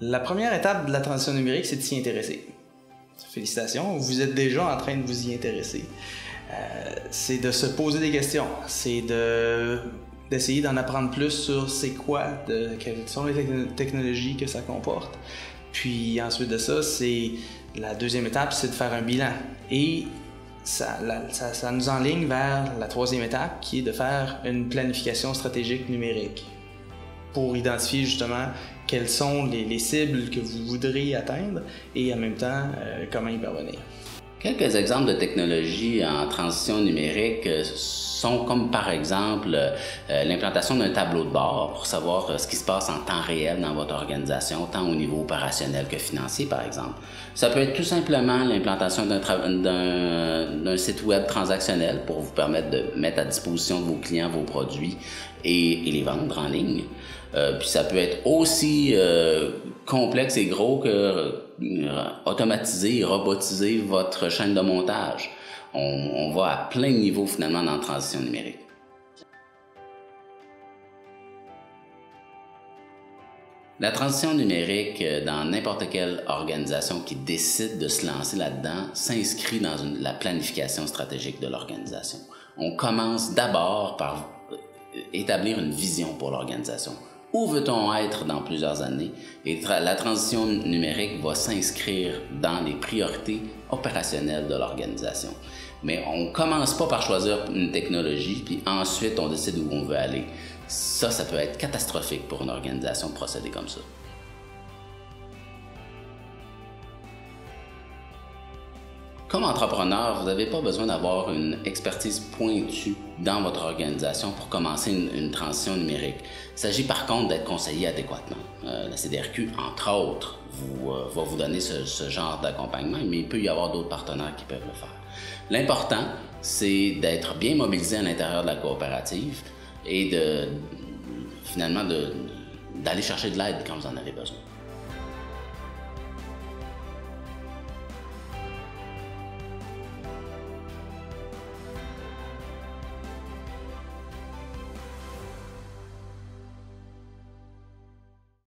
La première étape de la transition numérique, c'est de s'y intéresser. Félicitations, vous êtes déjà en train de vous y intéresser. C'est de se poser des questions, c'est d'essayer d'en apprendre plus sur c'est quoi, quelles sont les technologies que ça comporte. Puis ensuite de ça, la deuxième étape, c'est de faire un bilan. Et ça nous enligne vers la troisième étape, qui est de faire une planification stratégique numérique pour identifier justement quelles sont les cibles que vous voudriez atteindre et en même temps, comment y parvenir. Quelques exemples de technologies en transition numérique sont comme par exemple l'implantation d'un tableau de bord pour savoir ce qui se passe en temps réel dans votre organisation, tant au niveau opérationnel que financier par exemple. Ça peut être tout simplement l'implantation d'un site web transactionnel pour vous permettre de mettre à disposition de vos clients vos produits et les vendre en ligne. Puis ça peut être aussi complexe et gros que automatiser et robotiser votre chaîne de montage. On va à plein de niveaux finalement dans la transition numérique. La transition numérique dans n'importe quelle organisation qui décide de se lancer là-dedans s'inscrit dans la planification stratégique de l'organisation. On commence d'abord par établir une vision pour l'organisation. Où veut-on être dans plusieurs années? Et la transition numérique va s'inscrire dans les priorités opérationnelles de l'organisation. Mais on ne commence pas par choisir une technologie, puis ensuite on décide où on veut aller. Ça peut être catastrophique pour une organisation de procéder comme ça. Comme entrepreneur, vous n'avez pas besoin d'avoir une expertise pointue dans votre organisation pour commencer une transition numérique. Il s'agit par contre d'être conseillé adéquatement. La CDRQ, entre autres, va vous donner ce genre d'accompagnement, mais il peut y avoir d'autres partenaires qui peuvent le faire. L'important, c'est d'être bien mobilisé à l'intérieur de la coopérative et finalement d'aller chercher de l'aide quand vous en avez besoin.